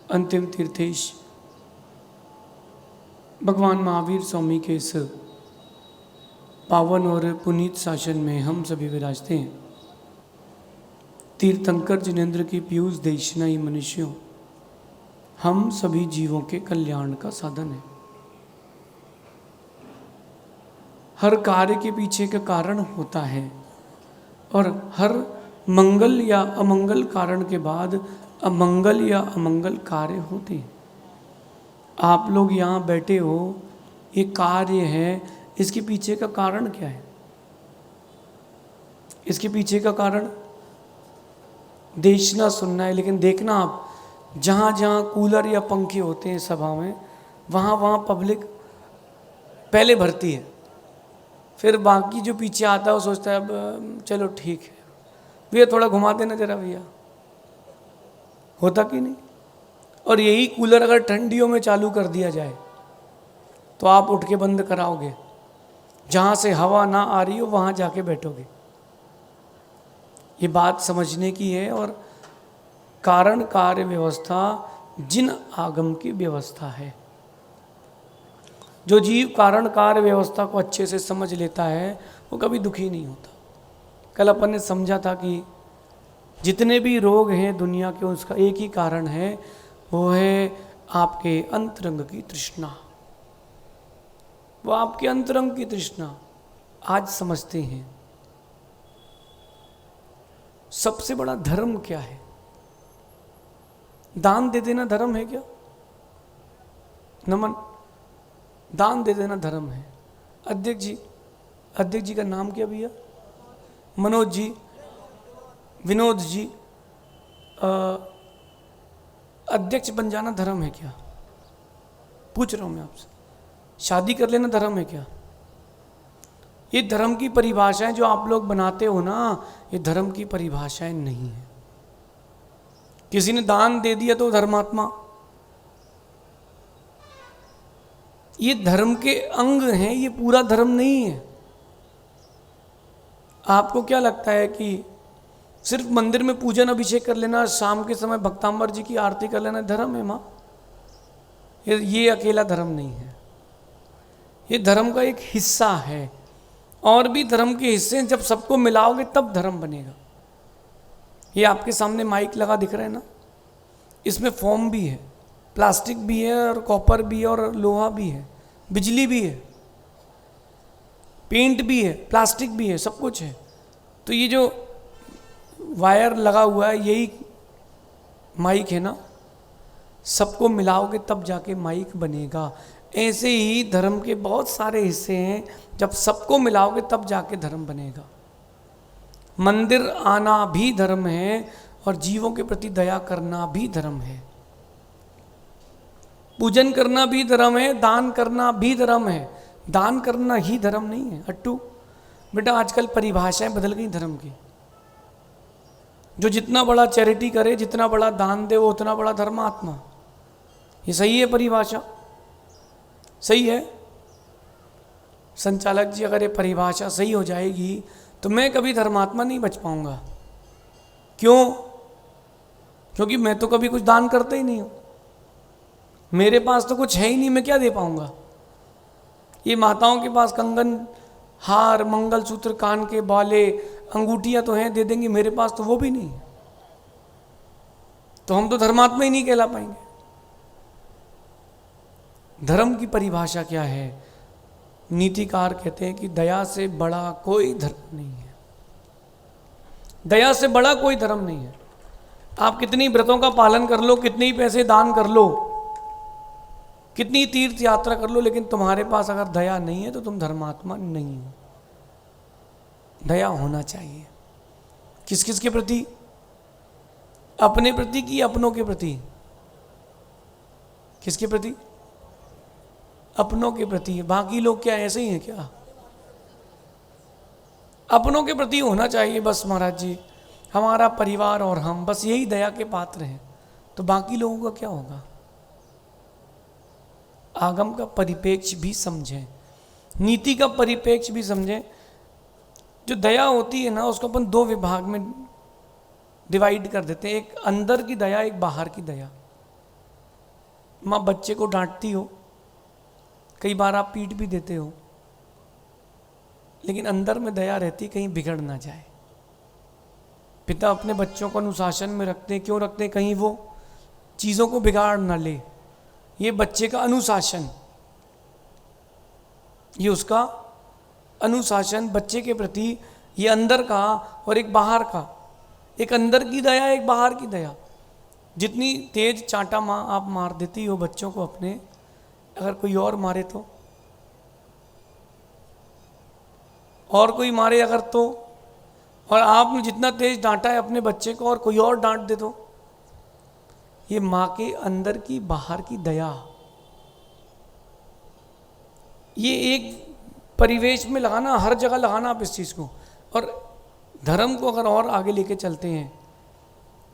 अंतिम तीर्थेश भगवान महावीर स्वामी के इस पावन और पुनीत शासन में हम सभी विराजते हैं। तीर्थंकर जिनेन्द्र की पीयूष देशनाई मनुष्यों, हम सभी जीवों के कल्याण का साधन है। हर कार्य के पीछे का कारण होता है और हर मंगल या अमंगल कारण के बाद अमंगल या अमंगल कार्य होते हैं। आप लोग यहाँ बैठे हो, ये कार्य है, इसके पीछे का कारण क्या है? इसके पीछे का कारण देखना सुनना है। लेकिन देखना आप, जहाँ जहाँ कूलर या पंखे होते हैं सभा में, वहाँ वहाँ पब्लिक पहले भरती है, फिर बाकी जो पीछे आता है वो सोचता है अब चलो ठीक है, भैया थोड़ा घुमा देना जरा भैया, होता कि नहीं? और यही कूलर अगर ठंडियों में चालू कर दिया जाए तो आप उठ के बंद कराओगे, जहाँ से हवा ना आ रही हो वहाँ जाके बैठोगे। ये बात समझने की है। और कारण कार्य व्यवस्था जिन आगम की व्यवस्था है। जो जीव कारण कार्य व्यवस्था को अच्छे से समझ लेता है वो कभी दुखी नहीं होता। कल अपन ने समझा था कि जितने भी रोग हैं दुनिया के, उसका एक ही कारण है, वो है आपके अंतरंग की तृष्णा। वो आपके अंतरंग की तृष्णा आज समझते हैं। सबसे बड़ा धर्म क्या है? दान दे देना धर्म है क्या? नमन, दान दे देना धर्म है। अध्यक्ष जी का नाम क्या भैया? मनोज जी, विनोद जी, अध्यक्ष बन जाना धर्म है क्या? पूछ रहा हूं मैं आपसे। शादी कर लेना धर्म है क्या? ये धर्म की परिभाषाएं जो आप लोग बनाते हो ना, ये धर्म की परिभाषाएं नहीं है। किसी ने दान दे दिया तो धर्मात्मा, ये धर्म के अंग हैं, ये पूरा धर्म नहीं है। आपको क्या लगता है कि सिर्फ मंदिर में पूजन अभिषेक कर लेना, शाम के समय भक्तांबर जी की आरती कर लेना धर्म है माँ? ये अकेला धर्म नहीं है। ये धर्म का एक हिस्सा है। और भी धर्म के हिस्से जब सबको मिलाओगे तब धर्म बनेगा। ये आपके सामने माइक लगा दिख रहा है ना, इसमें फोम भी है, प्लास्टिक भी है, और कॉपर भी है, और लोहा भी है, बिजली भी है, पेंट भी है, प्लास्टिक भी है, सब कुछ है। तो ये जो वायर लगा हुआ है यही माइक है ना, सबको मिलाओगे तब जाके माइक बनेगा। ऐसे ही धर्म के बहुत सारे हिस्से हैं, जब सबको मिलाओगे तब जाके धर्म बनेगा। मंदिर आना भी धर्म है और जीवों के प्रति दया करना भी धर्म है। पूजन करना भी धर्म है, दान करना भी धर्म है। दान करना ही धर्म नहीं है अट्टू बेटा। आजकल परिभाषाएं बदल गई धर्म की। जो जितना बड़ा चैरिटी करे, जितना बड़ा दान दे, वो उतना बड़ा धर्मात्मा। ये सही है परिभाषा? सही है संचालक जी? अगर ये परिभाषा सही हो जाएगी तो मैं कभी धर्मात्मा नहीं बच पाऊंगा। क्यों? क्योंकि मैं तो कभी कुछ दान करता ही नहीं हूं। मेरे पास तो कुछ है ही नहीं, मैं क्या दे पाऊंगा? ये माताओं के पास कंगन, हार, मंगलसूत्र, कान के बाले, अंगूठियां तो हैं, दे देंगे। मेरे पास तो वो भी नहीं है, तो हम तो धर्मात्मा ही नहीं कहला पाएंगे। धर्म की परिभाषा क्या है? नीतिकार कहते हैं कि दया से बड़ा कोई धर्म नहीं है। दया से बड़ा कोई धर्म नहीं है। आप कितनी व्रतों का पालन कर लो, कितने ही पैसे दान कर लो, कितनी तीर्थ यात्रा कर लो, लेकिन तुम्हारे पास अगर दया नहीं है तो तुम धर्मात्मा नहीं हो। दया होना चाहिए। किस किस के प्रति? अपने प्रति कि अपनों के प्रति? किसके प्रति? अपनों के प्रति। बाकी लोग क्या ऐसे ही हैं क्या? अपनों के प्रति होना चाहिए बस महाराज जी। हमारा परिवार और हम बस यही दया के पात्र हैं, तो बाकी लोगों का क्या होगा? आगम का परिपेक्ष भी समझें, नीति का परिपेक्ष भी समझें। जो दया होती है ना, उसको अपन दो विभाग में डिवाइड कर देते हैं। एक अंदर की दया, एक बाहर की दया। माँ बच्चे को डांटती हो, कई बार आप पीट भी देते हो, लेकिन अंदर में दया रहती कहीं बिगड़ ना जाए। पिता अपने बच्चों को अनुशासन में रखते हैं, क्यों रखते हैं? कहीं वो चीज़ों को बिगाड़ ना ले। ये बच्चे का अनुशासन, ये उसका अनुशासन बच्चे के प्रति, ये अंदर का और एक बाहर का, एक अंदर की दया, एक बाहर की दया। जितनी तेज चांटा माँ आप मार देती हो बच्चों को अपने, अगर कोई और मारे तो, और कोई मारे अगर तो, और आपने जितना तेज डांटा है अपने बच्चे को और कोई और डांट दे तो, ये माँ के अंदर की बाहर की दया, ये एक परिवेश में लगाना, हर जगह लगाना आप इस चीज़ को। और धर्म को अगर और आगे लेके चलते हैं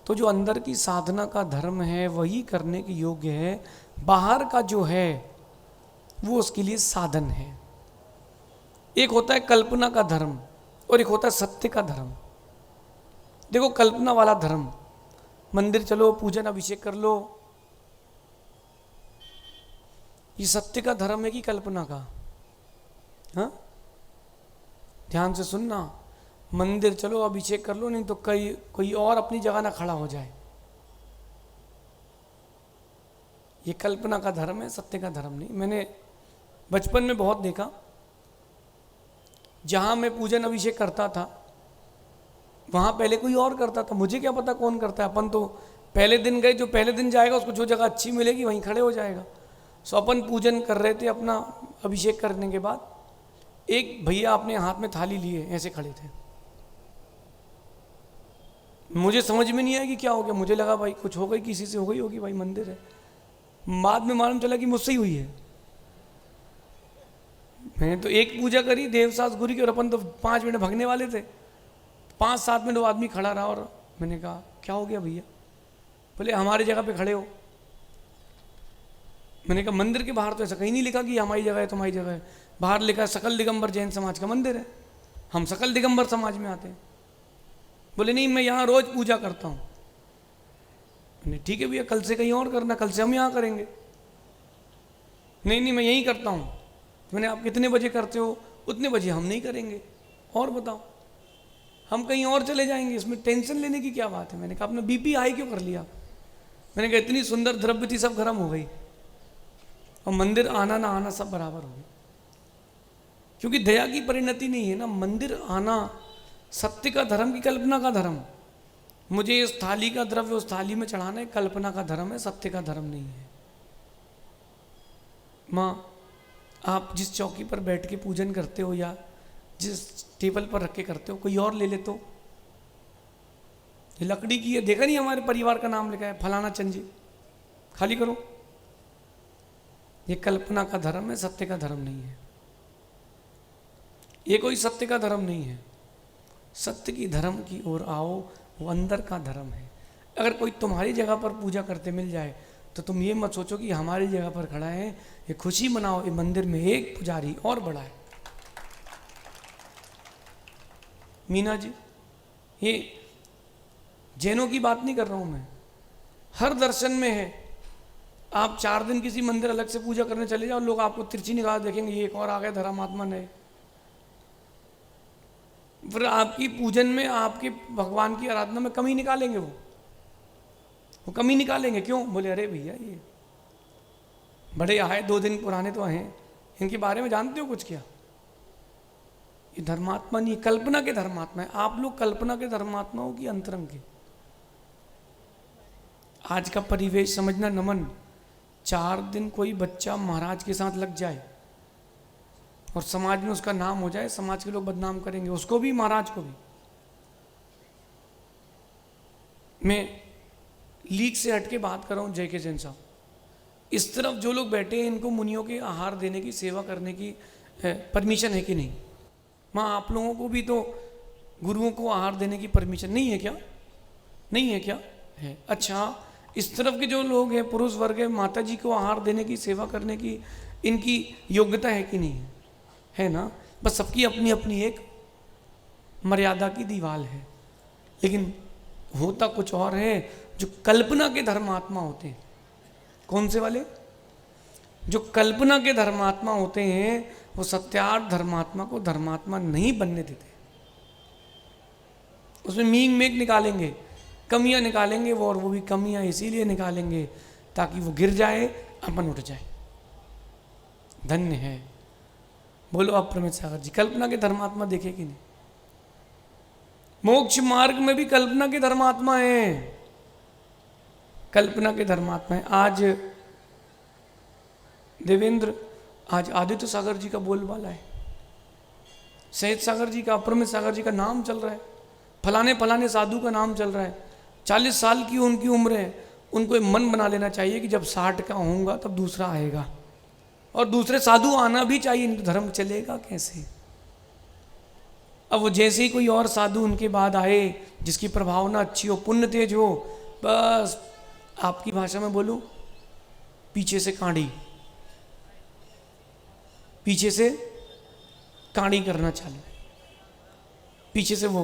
तो जो अंदर की साधना का धर्म है वही करने के योग्य है, बाहर का जो है वो उसके लिए साधन है। एक होता है कल्पना का धर्म और एक होता है सत्य का धर्म। देखो कल्पना वाला धर्म, मंदिर चलो, पूजन अभिषेक कर लो, ये सत्य का धर्म है कि कल्पना का? हाँ, ध्यान से सुनना, मंदिर चलो अभिषेक कर लो, नहीं तो कोई और अपनी जगह ना खड़ा हो जाए। ये कल्पना का धर्म है, सत्य का धर्म नहीं। मैंने बचपन में बहुत देखा, जहां मैं पूजन अभिषेक करता था वहां पहले कोई और करता था, मुझे क्या पता कौन करता है। अपन तो पहले दिन गए, जो पहले दिन जाएगा उसको जो जगह अच्छी मिलेगी वहीं खड़े हो जाएगा। सो अपन पूजन कर रहे थे, अपना अभिषेक करने के बाद एक भैया अपने हाथ में थाली लिए ऐसे खड़े थे। मुझे समझ में नहीं आया कि क्या हो गया, मुझे लगा भाई कुछ हो गई, किसी से हो गई होगी, भाई मंदिर है। बाद में मालूम चला कि मुझसे ही हुई है। मैंने तो एक पूजा करी देवसास गुरु की, और अपन तो 5 मिनट भागने वाले थे। 5-7 मिनट वो आदमी खड़ा रहा और मैंने कहा क्या हो गया भैया? बोले हमारी जगह पे खड़े हो। मैंने कहा मंदिर के बाहर तो ऐसा कहीं नहीं लिखा कि हमारी जगह है तुम्हारी जगह है, बाहर लिखा है सकल दिगंबर जैन समाज का मंदिर है, हम सकल दिगंबर समाज में आते हैं। बोले नहीं मैं यहाँ रोज पूजा करता हूँ। मैंने ठीक है भैया, कल से कहीं और करना, कल से हम यहाँ करेंगे। नहीं मैं यहीं करता हूँ। मैंने आप कितने बजे करते हो? उतने बजे हम नहीं करेंगे, और बताओ हम कहीं और चले जाएंगे, इसमें टेंशन लेने की क्या बात है? मैंने कहा अपना बीपी हाई क्यों कर लिया? मैंने कहा इतनी सुंदर द्रव्य थी सब गर्म हो गई, और मंदिर आना ना आना सब बराबर हो गई, क्योंकि दया की परिणति नहीं है ना। मंदिर आना सत्य का धर्म की कल्पना का धर्म। मुझे इस थाली का द्रव्य उस थाली में चढ़ाना है, कल्पना का धर्म है, सत्य का धर्म नहीं है। माँ आप जिस चौकी पर बैठ के पूजन करते हो या जिस टेबल पर रख के करते हो, कोई और ले ले तो? ये लकड़ी की है, देखा नहीं हमारे परिवार का नाम लिखा है फलाना चंद जी, खाली करो। ये कल्पना का धर्म है, सत्य का धर्म नहीं है। ये कोई सत्य का धर्म नहीं है। सत्य की धर्म की ओर आओ, वो अंदर का धर्म है। अगर कोई तुम्हारी जगह पर पूजा करते मिल जाए तो तुम ये मत सोचो कि हमारी जगह पर खड़ा है, ये खुशी मनाओ, ये मंदिर में एक पुजारी और बड़ा है। मीना जी, ये जैनों की बात नहीं कर रहा हूं मैं, हर दर्शन में है। आप 4 दिन किसी मंदिर अलग से पूजा करने चले जाओ, लोग आपको तिरछी निगाह देखेंगे, ये एक और आ गया धर्मात्मा नए। फिर आपकी पूजन में, आपके भगवान की आराधना में कमी निकालेंगे, वो कमी निकालेंगे। क्यों? बोले अरे भैया ये बड़े आए, 2 दिन पुराने तो हैं, इनके बारे में जानते हो कुछ क्या? ये धर्मात्मा नहीं, कल्पना के धर्मात्मा है। आप लोग कल्पना के धर्मात्मा हो कि अंतरंग के? आज का परिवेश समझना नमन। 4 दिन कोई बच्चा महाराज के साथ लग जाए और समाज में उसका नाम हो जाए, समाज के लोग बदनाम करेंगे, उसको भी महाराज को भी। मैं लीक से हटके बात कर रहा हूँ, जय के जैन साहब, इस तरफ जो लोग बैठे हैं इनको मुनियों के आहार देने की, सेवा करने की परमिशन है कि नहीं? माँ आप लोगों को भी तो गुरुओं को आहार देने की परमिशन नहीं है क्या? नहीं है क्या? है। अच्छा, इस तरफ के जो लोग हैं, पुरुष वर्ग है, माता जी को आहार देने की, सेवा करने की इनकी योग्यता है कि नहीं है? है ना। बस सबकी अपनी अपनी एक मर्यादा की दीवार है, लेकिन होता कुछ और है। जो कल्पना के धर्मात्मा होते हैं, कौन से वाले? जो कल्पना के धर्मात्मा होते हैं वो सत्यार्थ धर्मात्मा को धर्मात्मा नहीं बनने देते। उसमें मींग मेक निकालेंगे, कमियां निकालेंगे वो, और वो भी कमियां इसीलिए निकालेंगे ताकि वो गिर जाए, अपन उठ जाए। धन्य है। बोलो आप प्रमित सागर जी, कल्पना के धर्मात्मा देखे कि नहीं? मोक्ष मार्ग में भी कल्पना के धर्मात्मा हैं, कल्पना के धर्मात्मा हैं। आज देवेंद्र, आज आदित्य सागर जी का बोलबाला है, सहित सागर जी का, अप्रमित सागर जी का नाम चल रहा है, फलाने फलाने साधु का नाम चल रहा है। 40 साल की उनकी उम्र है, उनको मन बना लेना चाहिए कि जब 60 का होऊंगा तब दूसरा आएगा, और दूसरे साधु आना भी चाहिए, नहीं तो धर्म चलेगा कैसे? अब वो जैसे ही कोई और साधु उनके बाद आए जिसकी प्रभावना अच्छी हो, पुण्य तेज हो, बस आपकी भाषा में बोलूं, पीछे से कांडी, पीछे से कांडी करना चालू, पीछे से वो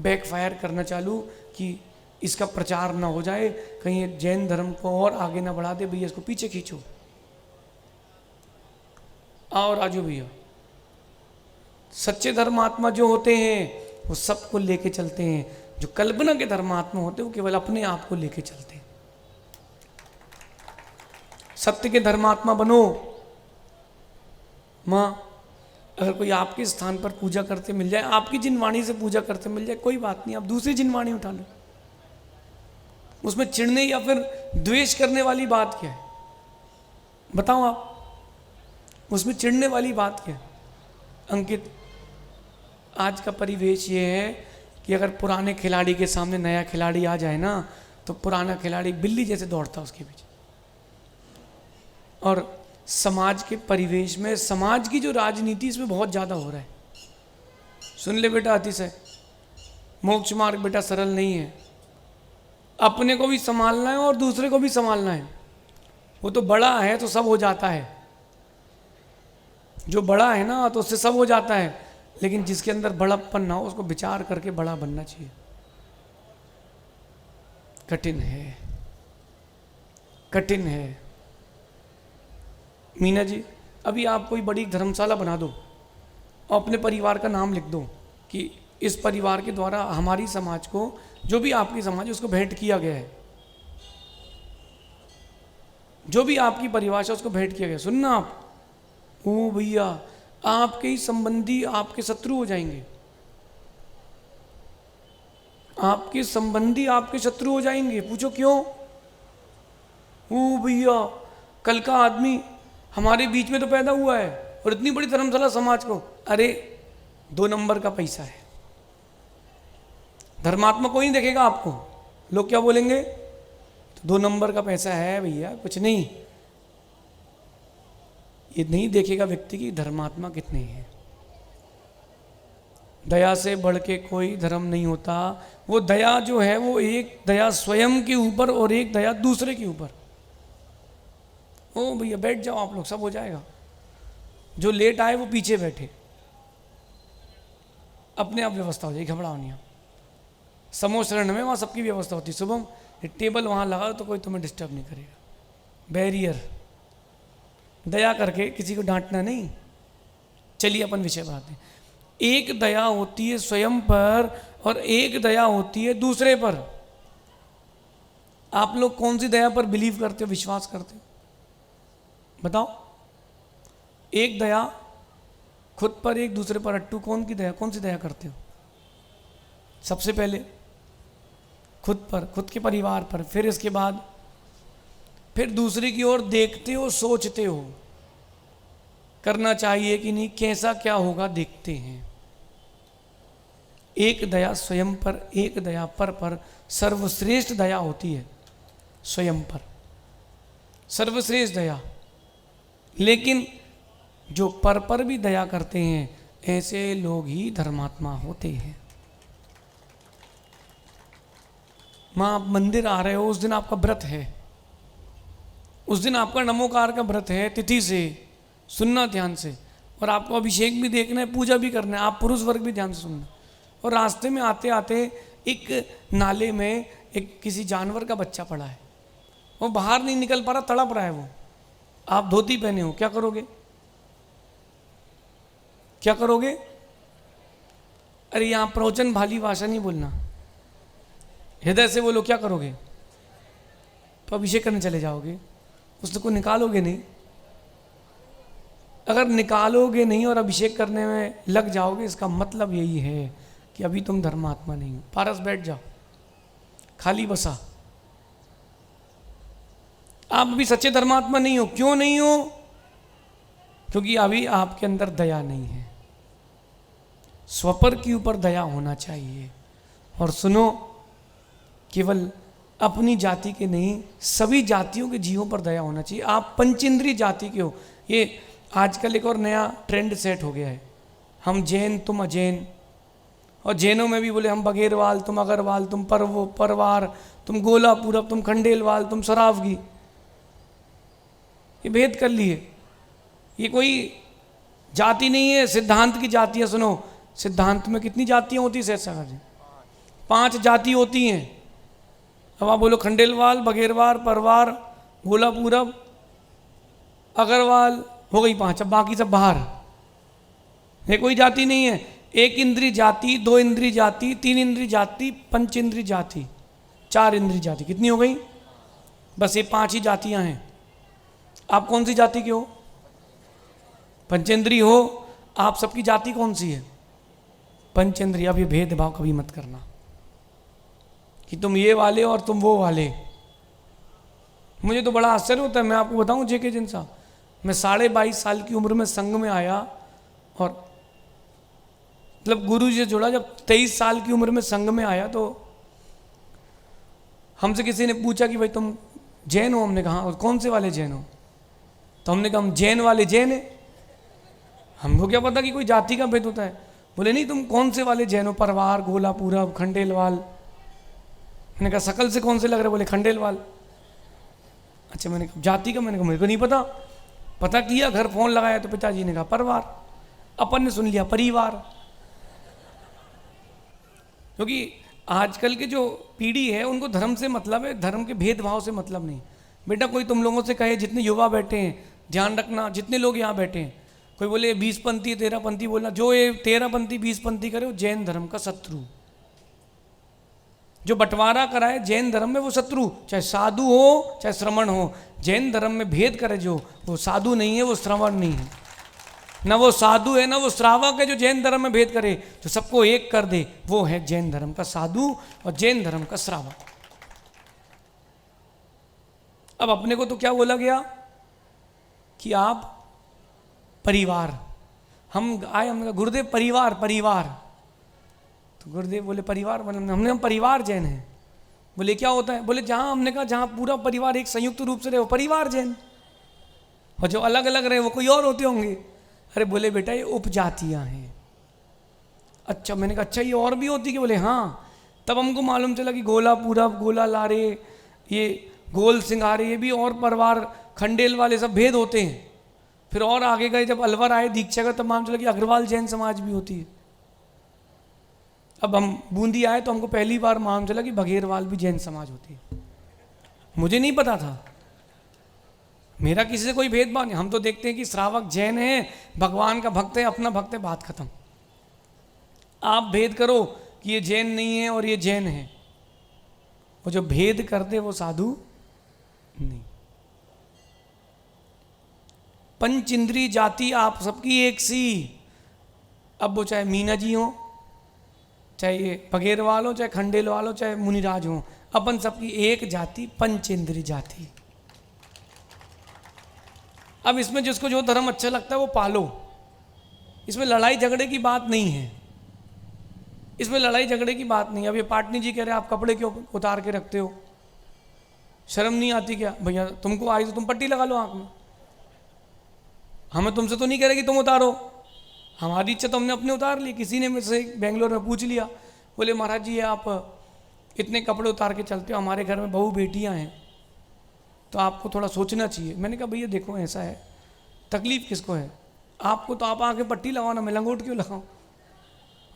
बैकफायर करना चालू कि इसका प्रचार ना हो जाए, कहीं जैन धर्म को और आगे ना बढ़ा दे, भैया इसको पीछे खींचो, आओ राजू भैया। सच्चे धर्मात्मा जो होते हैं वो सबको लेके चलते हैं, जो कल्पना के धर्मात्मा होते हैं वो केवल अपने आप को लेके चलते हैं। सत्य के धर्मात्मा बनो। माँ, अगर कोई आपके स्थान पर पूजा करते मिल जाए, आपकी जिनवाणी से पूजा करते मिल जाए, कोई बात नहीं, आप दूसरी जिनवाणी उठा लो। उसमें चिढ़ने या फिर द्वेष करने वाली बात क्या है? बताओ आप, उसमें चिढ़ने वाली बात क्या है? अंकित, आज का परिवेश ये है कि अगर पुराने खिलाड़ी के सामने नया खिलाड़ी आ जाए ना, तो पुराना खिलाड़ी बिल्ली जैसे दौड़ता उसके पीछे। और समाज के परिवेश में, समाज की जो राजनीति इसमें बहुत ज़्यादा हो रहा है। सुन ले बेटा अतिशय, मोक्ष मार्ग बेटा सरल नहीं है, अपने को भी संभालना है और दूसरे को भी संभालना है। वो तो बड़ा है तो सब हो जाता है, जो बड़ा है ना तो उससे सब हो जाता है, लेकिन जिसके अंदर बड़प्पन ना हो उसको विचार करके बड़ा बनना चाहिए। कठिन है, कठिन है। मीना जी, अभी आप कोई बड़ी धर्मशाला बना दो और अपने परिवार का नाम लिख दो कि इस परिवार के द्वारा हमारी समाज को, जो भी आपकी समाज है उसको भेंट किया गया है, जो भी आपकी परिभाषा उसको भेंट किया गया। सुनना आप, ओ भैया, आपके ही संबंधी आपके शत्रु हो जाएंगे, आपके संबंधी आपके शत्रु हो जाएंगे। पूछो क्यों? ओ भैया, कल का आदमी हमारे बीच में तो पैदा हुआ है और इतनी बड़ी धर्मशाला समाज को, अरे 2 नंबर का पैसा है। धर्मात्मा कोई नहीं देखेगा आपको, लोग क्या बोलेंगे? तो 2 नंबर का पैसा है भैया, कुछ नहीं। ये नहीं देखेगा व्यक्ति की धर्मात्मा कितने हैं। दया से बढ़ के कोई धर्म नहीं होता। वो दया जो है वो एक दया स्वयं के ऊपर और एक दया दूसरे के ऊपर। ओ भैया बैठ जाओ आप लोग, सब हो जाएगा। जो लेट आए वो पीछे बैठे, अपने आप व्यवस्था हो जाएगी, घबराओ नहीं आप। समोशरण में वहाँ सबकी व्यवस्था होती है। सुबह टेबल वहाँ लगा तो कोई तुम्हें डिस्टर्ब नहीं करेगा। बैरियर, दया करके किसी को डांटना नहीं। चलिए अपन विषय पर आते हैं। एक दया होती है स्वयं पर और एक दया होती है दूसरे पर। आप लोग कौन सी दया पर बिलीव करते हो, विश्वास करते हो? बताओ। एक दया खुद पर, एक दूसरे पर। अट्टू, कौन की दया, कौन सी दया करते हो? सबसे पहले खुद पर, खुद के परिवार पर, फिर इसके बाद फिर दूसरे की ओर देखते हो, सोचते हो करना चाहिए कि नहीं, कैसा क्या होगा देखते हैं। एक दया स्वयं पर, एक दया पर सर्वश्रेष्ठ दया होती है स्वयं पर, सर्वश्रेष्ठ दया। लेकिन जो पर भी दया करते हैं ऐसे लोग ही धर्मात्मा होते हैं। माँ, आप मंदिर आ रहे हो, उस दिन आपका व्रत है, उस दिन आपका नमोकार का व्रत है। तिथि से सुनना ध्यान से, और आपको अभिषेक भी देखना है, पूजा भी करना है। आप पुरुष वर्ग भी ध्यान से सुनना। और रास्ते में आते आते एक नाले में एक किसी जानवर का बच्चा पड़ा है, वो बाहर नहीं निकल पा रहा, तड़प रहा है वो। आप धोती पहने हो, क्या करोगे? क्या करोगे? अरे यहाँ प्रवचन भाली भाषा नहीं बोलना, हृदय से बोलो, क्या करोगे? तो अभिषेक करने चले जाओगे, उसको निकालोगे नहीं। अगर निकालोगे नहीं और अभिषेक करने में लग जाओगे, इसका मतलब यही है कि अभी तुम धर्मात्मा नहीं हो। पारस बैठ जाओ, खाली बसा। आप अभी सच्चे धर्मात्मा नहीं हो। क्यों नहीं हो? क्योंकि अभी आपके अंदर दया नहीं है। स्वपर के ऊपर दया होना चाहिए। और सुनो, केवल अपनी जाति के नहीं, सभी जातियों के जीवों पर दया होना चाहिए। आप पंचेंद्रीय जाति के हो। ये आजकल एक और नया ट्रेंड सेट हो गया है, हम जैन तुम अजैन। और जैनों में भी बोले हम बघेरवाल तुम अगरवाल, तुम परवार, तुम गोला पूरब, तुम खंडेलवाल, तुम सरावगी। ये भेद कर लिए। ये कोई जाति नहीं है, सिद्धांत की जाति है। सुनो, सिद्धांत में कितनी जातियां होती है सहज सागर जी? 5 जाति होती हैं। अब आप बोलो खंडेलवाल, बघेरवाल, परवार, गोला पूरब, अगरवाल, हो गई 5। अब बाकी सब बाहर। ये कोई जाति नहीं है। 1 इंद्रिय जाति, 2 इंद्रिय जाति, 3 इंद्रिय जाति, 5 इंद्रिय जाति, 4 इंद्रिय जाति। कितनी हो गई? बस ये 5 ही जातियां हैं। आप कौन सी जाति के हो? पंचेंद्रिय हो। आप सबकी जाति कौन सी है? पंचेंद्रिय। अब ये भेदभाव कभी मत करना कि तुम ये वाले और तुम वो वाले। मुझे तो बड़ा आश्चर्य होता है, मैं आपको बताऊं जेके जिन साहब, मैं 22.5 साल की उम्र में संघ में आया और मतलब गुरु जी से जुड़ा। जब 23 साल की उम्र में संघ में आया तो हमसे किसी ने पूछा कि भाई तुम जैन हो? हमने कहा कौन से वाले जैन हो? तो हमने कहा हम जैन वाले जैन है। हमको क्या पता कि कोई जाति का भेद होता है। बोले नहीं, तुम कौन से वाले जैन हो? परवार, गोला पूरब, खंडेलवाल। मैंने कहा शकल से कौन से लग रहे? बोले खंडेलवाल। अच्छा, मैंने कहा जाति का? मैंने कहा मेरे को नहीं पता। पता किया, घर फोन लगाया तो पिताजी ने कहा परवार। अपन ने सुन लिया परिवार। क्योंकि आजकल के जो पीढ़ी है उनको धर्म से मतलब है, धर्म के भेदभाव से मतलब नहीं। बेटा कोई तुम लोगों से कहे, जितने युवा बैठे हैं ध्यान रखना, जितने लोग यहाँ बैठे हैं, कोई बोले 20पंथी 13पंथी बोलना, जो ये 13पंथी 20पंथी करे वो जैन धर्म का शत्रु। जो बंटवारा कराए जैन धर्म में वो शत्रु, चाहे साधु हो चाहे श्रमण हो। जैन धर्म में भेद करे जो, वो साधु नहीं है, वो श्रवण नहीं है, ना वो साधु है ना वो श्रावक है। जो जैन धर्म में भेद करे, जो सबको एक कर दे, वो है जैन धर्म का साधु और जैन धर्म का श्रावक। अब अपने को तो क्या बोला गया कि आप परिवार। हम आए, हमने कहा गुरुदेव परिवार परिवार। तो गुरुदेव बोले परिवार, हमने हम परिवार जैन हैं। बोले क्या होता है? बोले जहाँ, हमने कहा जहाँ पूरा परिवार एक संयुक्त रूप से रहे वो परिवार जैन, और जो अलग अलग रहे वो कोई और होते होंगे। अरे बोले बेटा ये उपजातियाँ हैं। अच्छा, मैंने कहा अच्छा ये और भी होती? कि बोले हाँ। तब हमको मालूम चला कि गोला पूरब, गोला लारे, ये गोल सिंगारे, ये भी और परिवार, खंडेल वाले सब भेद होते हैं। फिर और आगे गए, जब अलवर आए दीक्षा का, तब मालूम चला कि अग्रवाल जैन समाज भी होती है। अब हम बूंदी आए तो हमको पहली बार मालूम चला कि बघेरवाल भी जैन समाज होती है। मुझे नहीं पता था। मेरा किसी से कोई भेदभाव नहीं। हम तो देखते हैं कि श्रावक जैन है, भगवान का भक्त है, अपना भक्त है, बात खत्म। आप भेद करो कि ये जैन नहीं है और ये जैन है। वो जो भेद करते वो साधु नहीं। पंच इंद्रिय जाति आप सबकी एक सी। अब वो चाहे मीना जी हो, चाहे ये बघेरवाल हो, चाहे खंडेलवाल हो, चाहे मुनिराज हो, अपन सबकी एक जाति पंचेंद्रिय जाति। अब इसमें जिसको जो धर्म अच्छा लगता है वो पालो। इसमें लड़ाई झगड़े की बात नहीं है। इसमें लड़ाई झगड़े की बात नहीं है। अब ये पाटनी जी कह रहे हैं आप कपड़े क्यों उतार के रखते हो? शर्म नहीं आती क्या? भैया तुमको आई तो तुम पट्टी लगा लो आंख में। हमें तुमसे तो नहीं कह रहे कि तुम उतारो, हमारी इच्छा तो हमने अपने उतार ली। किसी ने मुझसे बेंगलोर में पूछ लिया, बोले महाराज जी आप इतने कपड़े उतार के चलते हो, हमारे घर में बहू बेटियां हैं तो आपको थोड़ा सोचना चाहिए। मैंने कहा भैया देखो ऐसा है, तकलीफ किसको है? आपको तो आप आके पट्टी लगाओ ना, मैं लंगोट क्यों लगाऊं?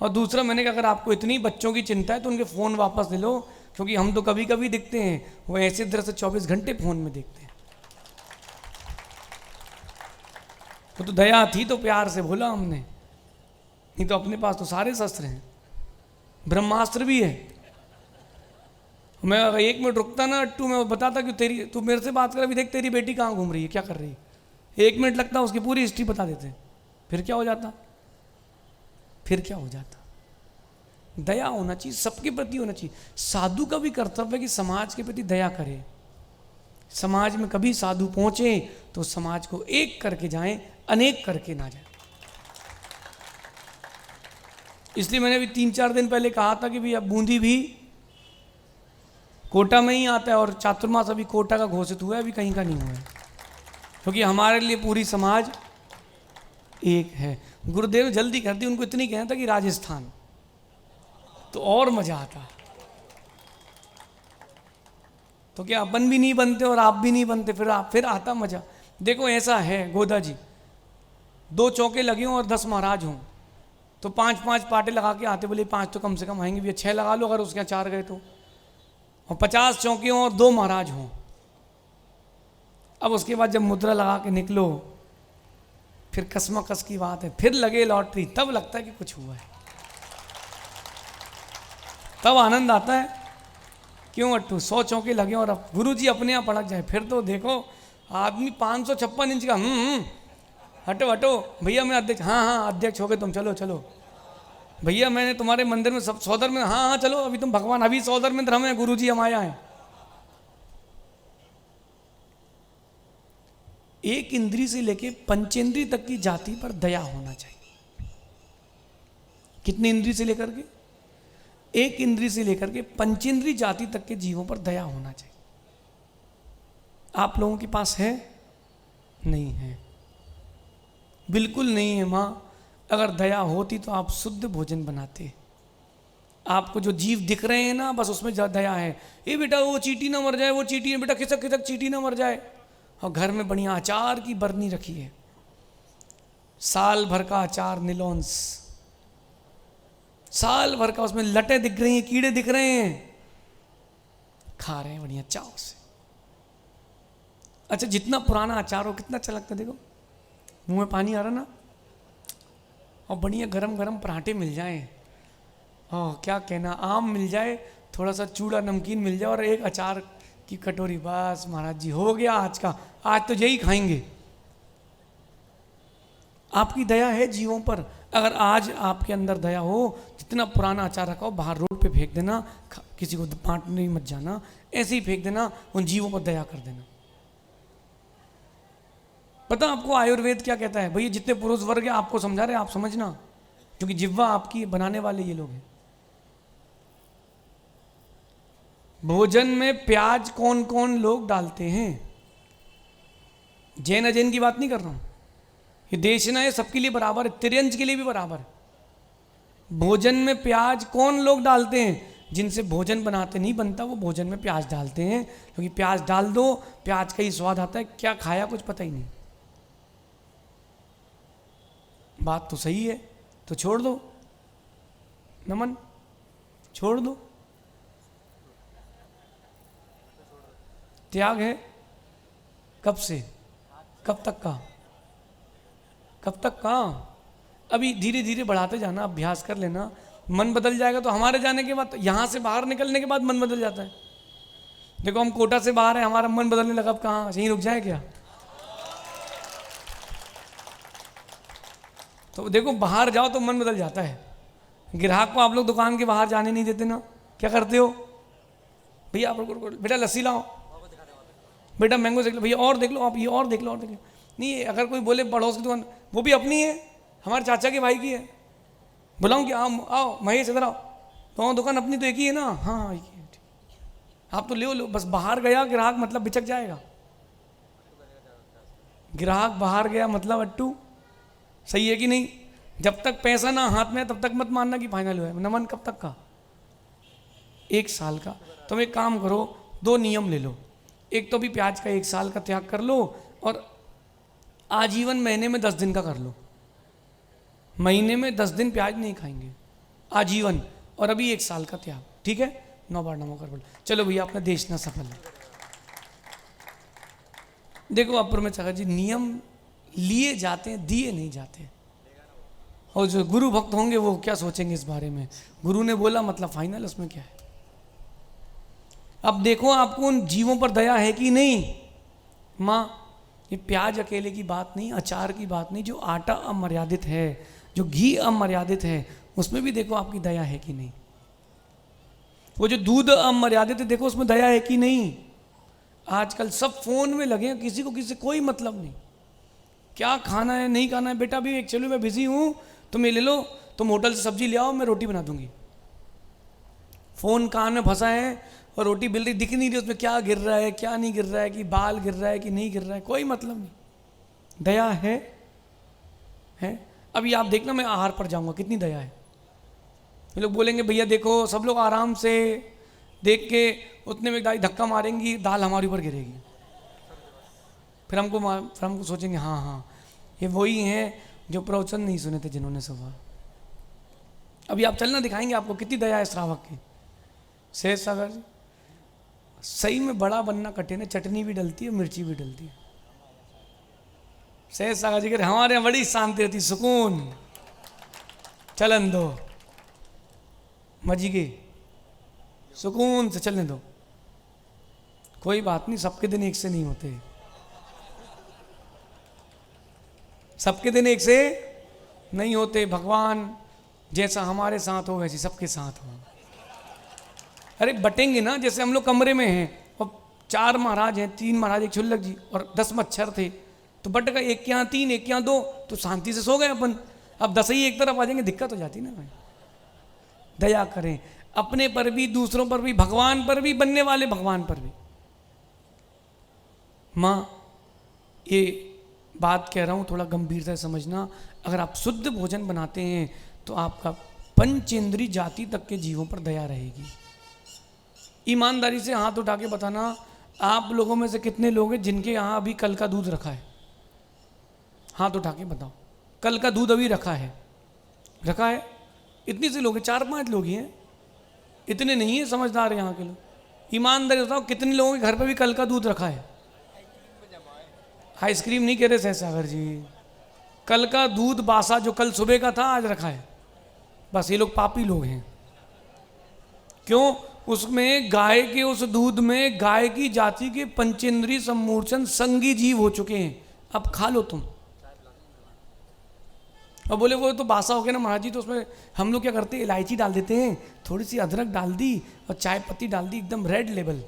और दूसरा मैंने कहा अगर आपको इतनी बच्चों की चिंता है तो उनके फ़ोन वापस ले लो, क्योंकि हम तो कभी कभी दिखते हैं, वो ऐसे दृश्य 24 घंटे फोन में देखते हैं। तो दया थी तो प्यार से बोला हमने, नहीं तो अपने पास तो सारे शस्त्र हैं, ब्रह्मास्त्र भी है। मैं अगर 1 मिनट रुकता ना अट्टू, मैं बताता कि तू मेरे से बात कर, अभी देख तेरी बेटी कहाँ घूम रही है, क्या कर रही है। 1 मिनट लगता, उसकी पूरी हिस्ट्री बता देते। फिर क्या हो जाता, फिर क्या हो जाता। दया होना चाहिए, सबके प्रति होना चाहिए। साधु का भी कर्तव्य है कि समाज के प्रति दया करे। समाज में कभी साधु पहुंचे तो समाज को एक करके जाएं, अनेक करके ना जाएं। इसलिए मैंने भी 3-4 दिन पहले कहा था कि भाई अब बूंदी भी कोटा में ही आता है, और चातुर्मास अभी कोटा का घोषित हुआ है, अभी कहीं का नहीं हुआ है, क्योंकि हमारे लिए पूरी समाज एक है। गुरुदेव जल्दी कर दी, उनको इतनी कहना था कि राजस्थान, तो और मजा आता। तो क्या अपन भी नहीं बनते और आप भी नहीं बनते, फिर आता मजा। देखो ऐसा है गोदा जी, 2 चौके लगे हों और 10 महाराज हों, तो 5-5 पाटे लगा के आते, बोले 5 तो कम से कम आएंगे, भी 6 लगा लो अगर उसके यहाँ 4 गए तो। और 50 चौके हों और 2 महाराज हों। अब उसके बाद जब मुद्रा लगा के निकलो, फिर कसमकस की बात है, फिर लगे लॉटरी, तब लगता है कि कुछ हुआ है, तब आनंद आता है। क्यों अट्टू, 100 चौके लगे और अब गुरु जी अपने यहाँ पड़क जाए, फिर तो देखो आदमी 556 इंच का, हटो हटो भैया मैं अध्यक्ष, हाँ अध्यक्ष हो गए तुम, चलो चलो भैया मैंने तुम्हारे मंदिर में सब सौदर में, हाँ चलो अभी तुम भगवान, अभी सौदर में धर्म है, गुरु जी हम आया है। एक इंद्री से लेके पंचेंद्री तक की जाति पर दया होना चाहिए। कितनी इंद्री से लेकर के, एक इंद्री से लेकर के पंचेंद्री जाति तक के जीवों पर दया होना चाहिए। आप लोगों के पास है? नहीं है, बिल्कुल नहीं है माँ। अगर दया होती तो आप शुद्ध भोजन बनाते। आपको जो जीव दिख रहे हैं ना, बस उसमें दया है। ये बेटा वो चींटी ना मर जाए, वो चींटी है बेटा, खिसक खिसक चींटी ना मर जाए। और घर में बढ़िया अचार की बरनी रखी है, साल भर का अचार, निलोन्स, साल भर का, उसमें लटें दिख रही हैं, कीड़े दिख रहे हैं, खा रहे हैं बढ़िया चाव से। अच्छा, जितना पुराना अचार हो कितना अच्छा लगता है, देखो मुंह में पानी आ रहा ना। और बढ़िया गरम गरम पराठे मिल जाएं, और क्या कहना, आम मिल जाए, थोड़ा सा चूड़ा नमकीन मिल जाए, और एक अचार की कटोरी, बस महाराज जी हो गया आज का, आज तो यही खाएंगे। आपकी दया है जीवों पर। अगर आज आपके अंदर दया हो, जितना पुराना अचार रखा हो बाहर रोड पे फेंक देना, किसी को बांटने मत जाना, ऐसे ही फेंक देना, उन जीवों पर दया कर देना। पता आपको आयुर्वेद क्या कहता है? भैया जितने पुरुष वर्ग है आपको समझा रहे, आप समझना, क्योंकि जिह्वा आपकी बनाने वाले ये लोग हैं। भोजन में प्याज कौन कौन लोग डालते हैं? जैन अजैन की बात नहीं कर रहा हूं, ये देशना है, सबके लिए बराबर है, तिर्यंज के लिए भी बराबर है। भोजन में प्याज कौन लोग डालते हैं? जिनसे भोजन बनाते नहीं बनता, वो भोजन में प्याज डालते हैं, क्योंकि प्याज डाल दो, प्याज का ही स्वाद आता है, क्या खाया कुछ पता ही नहीं। बात तो सही है, तो छोड़ दो नमन, छोड़ दो। त्याग है कब से, कब तक का, कब तक का? अभी धीरे धीरे बढ़ाते जाना, अभ्यास कर लेना, मन बदल जाएगा। तो हमारे जाने के बाद, यहाँ से बाहर निकलने के बाद मन बदल जाता है। देखो हम कोटा से बाहर हैं, हमारा मन बदलने लगा, अब कहाँ यहीं रुक जाए क्या? तो देखो बाहर जाओ तो मन बदल जाता है। ग्राहक को आप लोग दुकान के बाहर जाने नहीं देते ना, क्या करते हो? भैया आप बेटा लस्सी लाओ, बेटा मैंगो देख लो, भैया और देख लो, आप ये और देख लो, और देख लो। नहीं, अगर कोई बोले पड़ोस की दुकान, वो भी अपनी है, हमारे चाचा के भाई की है, बुलाऊं कि आओ महेश इधर आओ, तो दुकान अपनी तो एक ही है ना, हाँ एक ही है, आप तो लो। बस बाहर गया ग्राहक मतलब बिचक जाएगा। ग्राहक बाहर गया मतलब अट्टू, सही है कि नहीं? जब तक पैसा ना हाथ में है तब तक मत मानना कि फाइनल हुआ है। नमन कब तक का? 1 साल का। तुम एक काम करो, 2 नियम ले लो। एक तो भी प्याज का 1 साल का त्याग कर लो, और आजीवन महीने में 10 दिन का कर लो। महीने में 10 दिन प्याज नहीं खाएंगे आजीवन, और अभी 1 साल का त्याग, ठीक है? 9 बार नमो कर बोल। चलो भैया अपना देश ना सफल है। देखो अपर में चक्र जी, नियम लिए जाते हैं, दिए नहीं जाते। और जो गुरु भक्त होंगे वो क्या सोचेंगे इस बारे में, गुरु ने बोला मतलब फाइनल, उसमें क्या है। अब देखो आपको उन जीवों पर दया है कि नहीं। माँ, ये प्याज अकेले की बात नहीं, अचार की बात नहीं, जो आटा अमर्यादित है, जो घी अमर्यादित है, उसमें भी देखो आपकी दया है कि नहीं। वो जो दूध अमर्यादित है, देखो उसमें दया है कि नहीं। आजकल सब फोन में लगे हैं, किसी को किसी से कोई मतलब नहीं। क्या खाना है नहीं खाना है, बेटा भी एक चलो मैं बिजी हूँ, तुम ये ले लो, तुम होटल से सब्जी ले आओ, मैं रोटी बना दूंगी। फोन कान में फंसा है और रोटी बिल रही, दिख नहीं रही उसमें क्या गिर रहा है क्या नहीं गिर रहा है, कि बाल गिर रहा है कि नहीं गिर रहा है, कोई मतलब नहीं। दया है? अभी आप देखना, मैं आहार पर जाऊंगा, कितनी दया है। ये लोग बोलेंगे भैया देखो सब लोग आराम से देख के उतने में दाई धक्का मारेंगी, दाल हमारे ऊपर गिरेगी। फिर हमको सोचेंगे हाँ हाँ ये वही हैं जो प्रवचन नहीं सुने थे जिन्होंने सुबह। अभी आप चलना दिखाएंगे आपको कितनी दया है श्रावक की। शेष सागर जी, सही में बड़ा बनना कठिन है, चटनी भी डलती है मिर्ची भी डलती है। शेष सागर जी कह रहे हमारे यहाँ बड़ी शांति रहती, सुकून, चलन दो मजी के, सुकून से चलने दो, कोई बात नहीं, सबके दिन एक से नहीं होते, सबके दिन एक से नहीं होते। भगवान जैसा हमारे साथ हो वैसे सबके साथ हो। अरे बटेंगे ना, जैसे हम लोग कमरे में हैं और 4 महाराज हैं, 3 महाराज एक छुल्लक जी और 10 मच्छर थे, तो बट का एक के यहाँ 3 एक के यहाँ 2, तो शांति से सो गए अपन। अब 10 ही एक तरफ आ जाएंगे, दिक्कत हो जाती ना भाई। दया करें अपने पर भी, दूसरों पर भी, भगवान पर भी, बनने वाले भगवान पर भी। माँ ये बात कह रहा हूँ थोड़ा गंभीरता से समझना। अगर आप शुद्ध भोजन बनाते हैं तो आपका पंचेंद्री जाति तक के जीवों पर दया रहेगी। ईमानदारी से हाथ उठा के बताना, आप लोगों में से कितने लोग हैं जिनके यहाँ अभी कल का दूध रखा है? हाथ उठा के बताओ, कल का दूध अभी रखा है? रखा है? इतने से लोग हैं, 4-5 लोग ही हैं, इतने नहीं है समझदार यहाँ के लोग। ईमानदारी बताओ कितने लोगों के घर पर भी कल का दूध रखा है? आइसक्रीम नहीं कह रहे सहसागर जी, कल का दूध बासा जो कल सुबह का था आज रखा है। बस ये लोग पापी लोग हैं। क्यों? उसमें गाय के उस दूध में गाय की जाति के पंचेंद्री सम्मूर्छन संगी जीव हो चुके हैं। अब खा लो तुम। अब बोले वो तो बासा हो गया ना महाराज जी, तो उसमें हम लोग क्या करते हैं, इलायची डाल देते हैं, थोड़ी सी अदरक डाल दी और चाय पत्ती डाल दी, एकदम रेड लेबल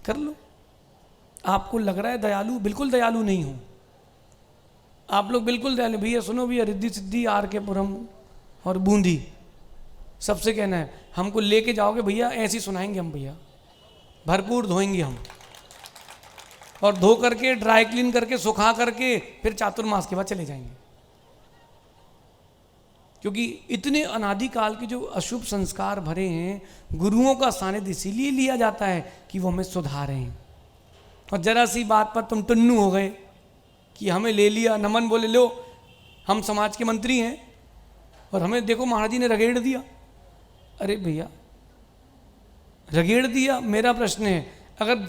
कर लो। आपको लग रहा है दयालु, बिल्कुल दयालु नहीं हूं। आप लोग बिल्कुल दयालु। भैया सुनो भैया, रिद्धि सिद्धि आर के पुरम और बूंदी सबसे कहना है, हमको लेके जाओगे भैया ऐसी सुनाएंगे हम भैया, भरपूर धोएंगे हम, और धो करके ड्राई क्लीन करके सुखा करके फिर चातुर्मास के बाद चले जाएंगे। क्योंकि इतने अनादिकाल के जो अशुभ संस्कार भरे हैं, गुरुओं का सानिध्य इसीलिए लिया जाता है कि वो हमें सुधारें। और जरा सी बात पर तुम टुन्नू हो गए कि हमें ले लिया, नमन बोले लो हम समाज के मंत्री हैं और हमें देखो महाराज जी ने रगेड़ दिया। अरे भैया रगेड़ दिया, मेरा प्रश्न है, अगर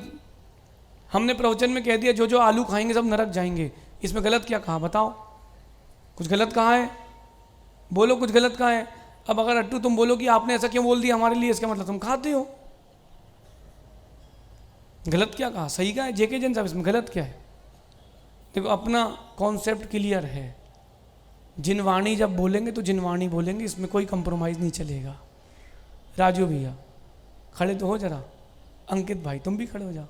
हमने प्रवचन में कह दिया जो जो आलू खाएंगे सब नरक जाएंगे, इसमें गलत क्या कहा बताओ? कुछ गलत कहा है? बोलो कुछ गलत कहा है? अब अगर अट्टू तुम बोलो कि आपने ऐसा क्यों बोल दिया हमारे लिए, इसका मतलब तुम खाते हो। गलत क्या कहा? सही कहा है जेके जैन साहब, इसमें गलत क्या है? देखो अपना कॉन्सेप्ट क्लियर है, जिनवाणी जब बोलेंगे तो जिनवाणी बोलेंगे, इसमें कोई कंप्रोमाइज़ नहीं चलेगा। राजू भैया खड़े तो हो जरा, अंकित भाई तुम भी खड़े हो जाओ।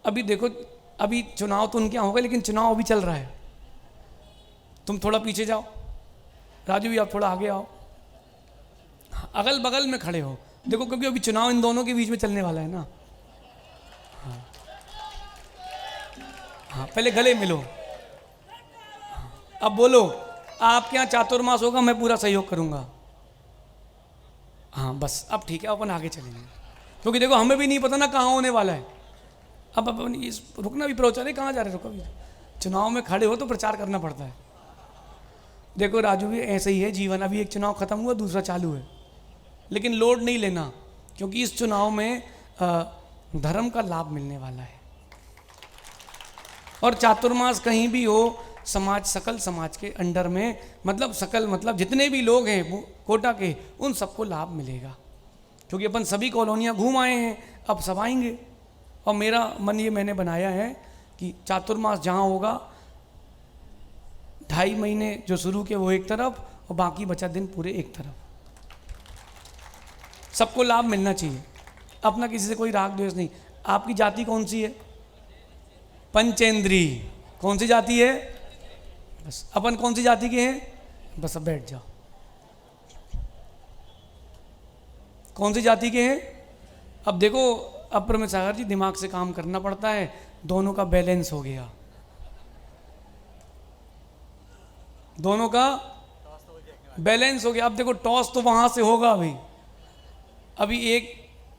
अभी देखो, अभी चुनाव तो उनके यहाँ होगा लेकिन चुनाव अभी चल रहा है, तुम थोड़ा पीछे जाओ। राजू भैया आप थोड़ा आगे आओ, अगल बगल में खड़े हो। देखो क्योंकि अभी चुनाव इन दोनों के बीच में चलने वाला है ना। हाँ पहले गले मिलो। अब बोलो, आपके यहाँ चातुर्मास होगा, मैं पूरा सहयोग करूंगा। हाँ बस अब ठीक है, अपन आगे चलेंगे, क्योंकि देखो हमें भी नहीं पता ना कहाँ होने वाला है। अब अपन इस रुकना भी प्रचार है, कहाँ जा रहे, रुको भी। चुनाव में खड़े हो तो प्रचार करना पड़ता है। देखो राजू भी ऐसे ही है जीवन, अभी एक चुनाव खत्म हुआ दूसरा चालू है, लेकिन लोड नहीं लेना, क्योंकि इस चुनाव में धर्म का लाभ मिलने वाला है। और चातुर्मास कहीं भी हो, समाज, सकल समाज के अंडर में, मतलब सकल मतलब जितने भी लोग हैं वो कोटा के, उन सबको लाभ मिलेगा, क्योंकि अपन सभी कॉलोनियाँ घूम आए हैं, अब सब आएंगे। और मेरा मन ये मैंने बनाया है कि चातुर्मास जहाँ होगा, 2.5 महीने जो शुरू के वो एक तरफ और बाकी बचा दिन पूरे एक तरफ, सबको लाभ मिलना चाहिए, अपना किसी से कोई राग द्वेष नहीं। आपकी जाति कौन सी है? पंचेंद्री। कौन सी जाति है? बस अपन कौन सी जाति के हैं? बस अब बैठ जाओ। कौन सी जाति के हैं? अब देखो अपर में सागर जी, दिमाग से काम करना पड़ता है, दोनों का बैलेंस हो गया, दोनों का बैलेंस हो गया। अब देखो टॉस तो वहां से होगा, अभी एक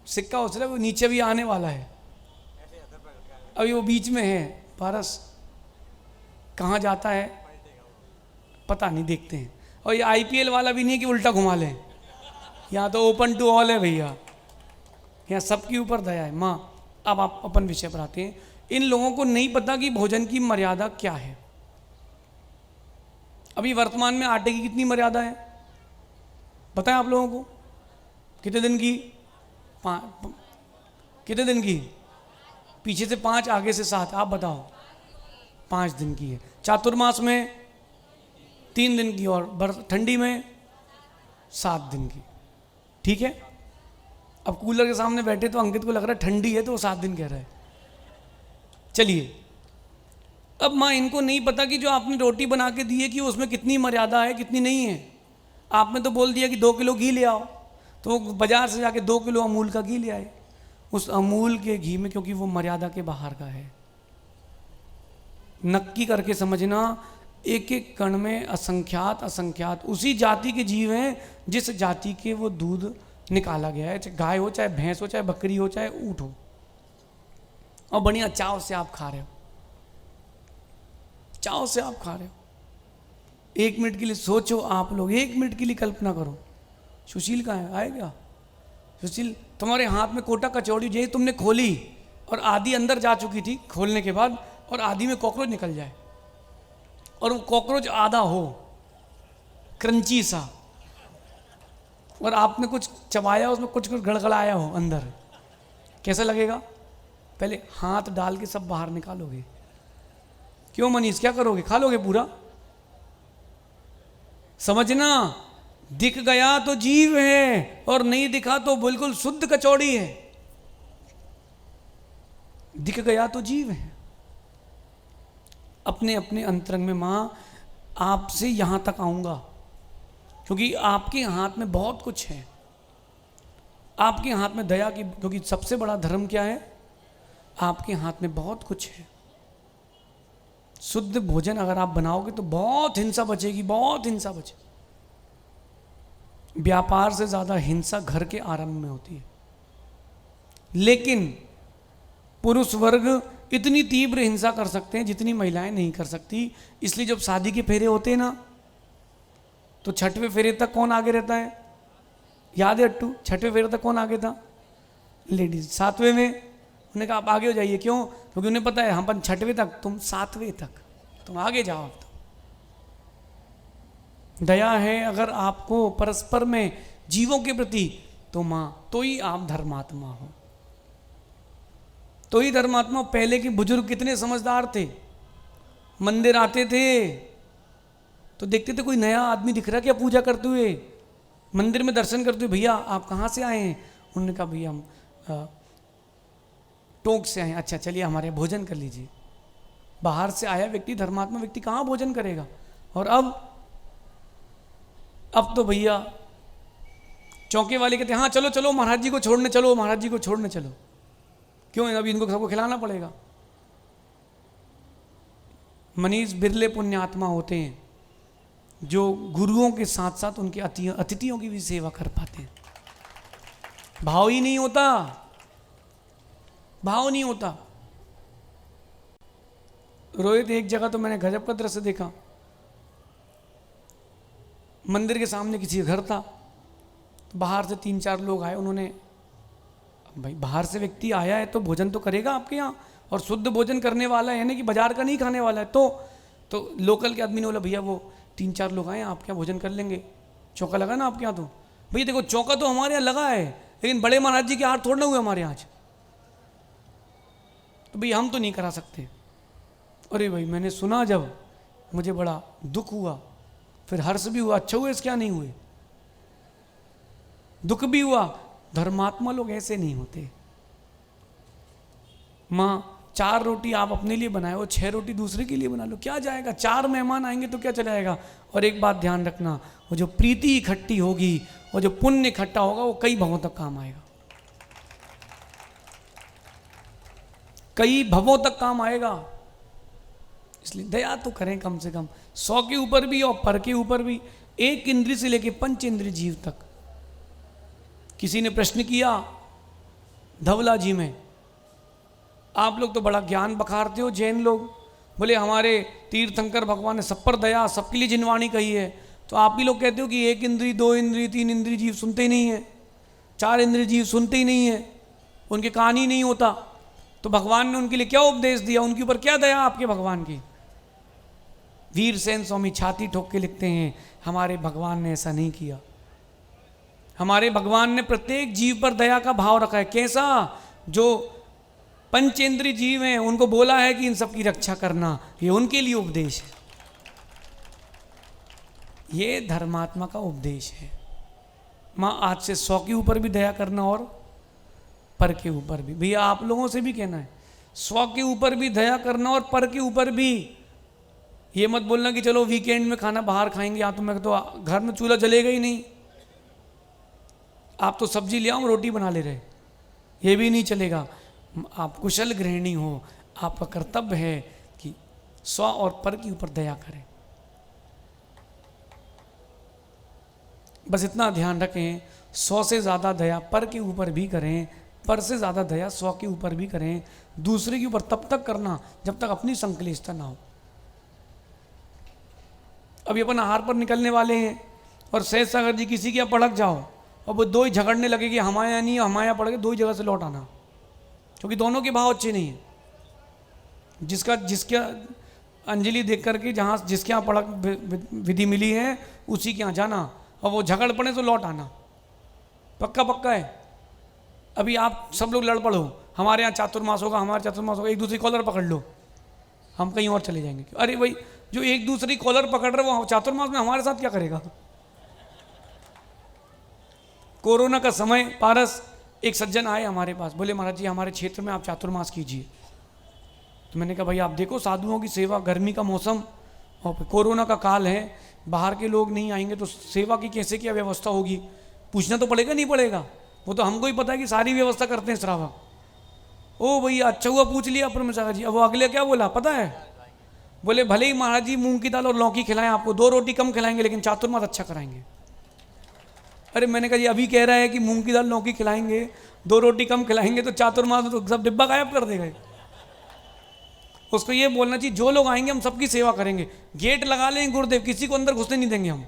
सिक्का हो चला, वो नीचे भी आने वाला है, अभी वो बीच में है, पारस कहाँ जाता है पता नहीं, देखते हैं। और ये आईपीएल वाला भी नहीं है कि उल्टा घुमा लें, यहाँ तो ओपन टू ऑल है भैया, यहाँ सबके ऊपर दया है माँ। अब आप अपन विषय पर आते हैं। इन लोगों को नहीं पता कि भोजन की मर्यादा क्या है। अभी वर्तमान में आटे की कितनी मर्यादा है पता है आप लोगों को? कितने दिन की? कितने दिन की? पीछे से 5, आगे से 7, आप बताओ। 5 दिन की है। चातुर्मास में 3 दिन की, और ठंडी में 7 दिन की। ठीक है, अब कूलर के सामने बैठे तो अंकित को लग रहा है ठंडी है, तो वो 7 दिन कह रहा है। चलिए, अब माँ इनको नहीं पता कि जो आपने रोटी बना के दी है कि उसमें कितनी मर्यादा है कितनी नहीं है। आपने तो बोल दिया कि 2 किलो घी ले आओ, तो बाजार से जाके 2 किलो अमूल का घी ले आए। उस अमूल के घी में, क्योंकि वो मर्यादा के बाहर का है, नक्की करके समझना, एक एक कण में असंख्यात असंख्यात उसी जाति के जीव हैं जिस जाति के वो दूध निकाला गया है, चाहे गाय हो, चाहे भैंस हो, चाहे बकरी हो, चाहे ऊँट हो, और बढ़िया चाव से आप खा रहे हो, चाव से आप खा रहे हो। 1 मिनट के लिए सोचो आप लोग, 1 मिनट के लिए कल्पना करो, सुशील कहाँ है? आए क्या सुशील? तुम्हारे हाथ में कोटा कचौड़ी जो तुमने खोली और आधी अंदर जा चुकी थी खोलने के बाद, और आधी में कॉकरोच निकल जाए, और वो कॉकरोच आधा हो क्रंची सा, और आपने कुछ चबाया, उसमें कुछ कुछ गड़गड़ाया हो अंदर, कैसा लगेगा? पहले हाथ डाल के सब बाहर निकालोगे। क्यों मनीष, क्या करोगे? खा लोगे पूरा? समझना, दिख गया तो जीव है, और नहीं दिखा तो बिल्कुल शुद्ध कचौड़ी है। दिख गया तो जीव है। अपने अपने अंतरंग में मां, आपसे यहां तक आऊंगा, क्योंकि आपके हाथ में बहुत कुछ है। आपके हाथ में दया की, क्योंकि सबसे बड़ा धर्म क्या है? आपके हाथ में बहुत कुछ है। शुद्ध भोजन अगर आप बनाओगे तो बहुत हिंसा बचेगी, बहुत हिंसा बचेगी। व्यापार से ज्यादा हिंसा घर के आरंभ में होती है। लेकिन पुरुष वर्ग इतनी तीव्र हिंसा कर सकते हैं जितनी महिलाएं नहीं कर सकती। इसलिए जब शादी के फेरे होते हैं ना, तो 6वें फेरे तक कौन आगे रहता है? याद है अट्टू? 6वें फेरे तक कौन आगे था? लेडीज। 7वें में उन्होंने कहा आप आगे हो जाइए। क्यों? क्योंकि उन्हें पता है हम 6वें तक, तुम 7वें तक, तुम आगे जाओ। अब तो दया है अगर आपको परस्पर में जीवों के प्रति, तो मां, तो ही आप धर्मात्मा हो, तो ही धर्मात्मा। पहले के बुजुर्ग कितने समझदार थे। मंदिर आते थे तो देखते थे कोई नया आदमी दिख रहा क्या पूजा करते हुए, मंदिर में दर्शन करते हुए, भैया आप कहाँ से आए हैं? उन्होंने कहा भैया हम टोंक से आए हैं। अच्छा चलिए हमारे यहाँ भोजन कर लीजिए। बाहर से आया व्यक्ति, धर्मात्मा व्यक्ति कहाँ भोजन करेगा? और अब तो भैया चौके वाले कहते हैं हाँ चलो चलो महाराज जी को छोड़ने चलो, महाराज जी को छोड़ने चलो। क्यों? अभी इनको सबको खिलाना पड़ेगा। मनीष बिरले पुण्यात्मा होते हैं जो गुरुओं के साथ साथ उनके अतिथियों की भी सेवा कर पाते हैं। भाव ही नहीं होता, भाव नहीं होता। रोहित, एक जगह तो मैंने गजब का दृश्य देखा। मंदिर के सामने किसी का घर था, तो बाहर से 3-4 लोग आए, उन्होंने, भाई बाहर से व्यक्ति आया है तो भोजन तो करेगा आपके यहाँ, और शुद्ध भोजन करने वाला है, यानी कि बाजार का नहीं खाने वाला है। तो लोकल के आदमी ने बोला भैया वो 3-4 लोग आए आपके यहाँ भोजन कर लेंगे, चौका लगा ना आपके यहाँ? तो भैया देखो चौका तो हमारे यहाँ लगा है, लेकिन बड़े महाराज जी के हाथ थोड़ा ना हुए हमारे यहाँ आज, तो भैया हम तो नहीं करा सकते। अरे भाई मैंने सुना, जब मुझे बड़ा दुख हुआ, फिर हर्ष भी हुआ, अच्छा हुआ इसके क्या नहीं हुए, दुख भी हुआ। धर्मात्मा लोग ऐसे नहीं होते। माँ 4 रोटी आप अपने लिए बनाए हो, 6 रोटी दूसरे के लिए बना लो, क्या जाएगा? 4 मेहमान आएंगे तो क्या चलाएगा? और एक बात ध्यान रखना, वो जो प्रीति इकट्ठी होगी, वो जो पुण्य इकट्ठा होगा, वो कई भवों तक काम आएगा, कई भवों तक काम आएगा। इसलिए दया तो करें कम से कम, 100 के ऊपर भी और पर के ऊपर भी, एक इंद्रिय से लेके 5 इंद्रिय जीव तक। किसी ने प्रश्न किया धवला जी में, आप लोग तो बड़ा ज्ञान बखारते हो जैन लोग, बोले हमारे तीर्थंकर भगवान ने सब पर दया, सबके लिए जिनवाणी कही है, तो आप भी लोग कहते हो कि 1 इंद्रिय 2 इंद्रिय 3 इंद्रिय जीव सुनते ही नहीं है, 4 इंद्रिय जीव सुनते ही नहीं है, उनके कान ही नहीं होता, तो भगवान ने उनके लिए क्या उपदेश दिया, उनके ऊपर क्या दया आपके भगवान की? वीरसेन स्वामी छाती ठोक के लिखते हैं, हमारे भगवान ने ऐसा नहीं किया। हमारे भगवान ने प्रत्येक जीव पर दया का भाव रखा है। कैसा? जो पंचेंद्रिय जीव हैं उनको बोला है कि इन सब की रक्षा करना, ये उनके लिए उपदेश है, ये धर्मात्मा का उपदेश है। माँ आज से 100 के ऊपर भी दया करना और पर के ऊपर भी। भैया आप लोगों से भी कहना है, 100 के ऊपर भी दया करना और पर के ऊपर भी। ये मत बोलना कि चलो वीकेंड में खाना बाहर खाएंगे, या तो मैं तो घर में चूल्हा जलेगा ही नहीं, आप तो सब्जी ले आओ रोटी बना ले रहे, ये भी नहीं चलेगा। आप कुशल गृहिणी हो, आपका कर्तव्य है कि 100 और पर के ऊपर दया करें। बस इतना ध्यान रखें, 100 से ज़्यादा दया पर के ऊपर भी करें, पर से ज़्यादा दया 100 के ऊपर भी करें। दूसरे के ऊपर तब तक करना जब तक अपनी संक्लिष्टता ना हो। अभी अपन आहार पर निकलने वाले हैं और सहज सागर जी किसी के यहाँ पड़क जाओ और वो 2 ही झगड़ने लगे कि हमारे यहाँ नहीं है, हमारे यहाँ पड़ गए, 2 ही जगह से लौट आना, क्योंकि दोनों के भाव अच्छे नहीं हैं। जिसके अंजलि देख करके जहाँ जिसके यहाँ पड़क विधि मिली है उसी के यहाँ जाना, और वो झगड़ पड़े तो लौट आना, पक्का पक्का है। अभी आप सब लोग लड़ पड़ो, हमारे यहाँ चातुर्मास होगा, हमारे चातुर्मास होगा, एक दूसरे कॉलर पकड़ लो, हम कहीं और चले जाएंगे। अरे भाई जो एक दूसरे कॉलर पकड़ रहे वो चातुर्मास में हमारे साथ क्या करेगा? कोरोना का समय, पारस एक सज्जन आए हमारे पास, बोले महाराज जी हमारे क्षेत्र में आप चातुर्मास कीजिए। तो मैंने कहा भाई आप देखो साधुओं की सेवा, गर्मी का मौसम और कोरोना का काल है, बाहर के लोग नहीं आएंगे तो सेवा की कैसे क्या व्यवस्था होगी, पूछना तो पड़ेगा नहीं पड़ेगा? वो तो हमको ही पता है कि सारी व्यवस्था करते हैं श्रावक। ओ भैया अच्छा हुआ पूछ लिया ब्रह्म सागर जी। अब वो अगले क्या बोला पता है? बोले भले ही महाराज जी मूंग की दाल और लौकी खिलाएं, आपको 2 रोटी कम खिलाएंगे लेकिन चातुर्मास अच्छा कराएंगे। अरे मैंने कहा जी अभी कह रहा है कि मूंग की दाल लौकी खिलाएंगे, 2 रोटी कम खिलाएंगे, तो चातुर्मास तो सब डिब्बा गायब कर देगा। उसको ये बोलना चाहिए जो लोग आएंगे हम सबकी सेवा करेंगे, गेट लगा लेंगे गुरुदेव, किसी को अंदर घुसने नहीं देंगे हम,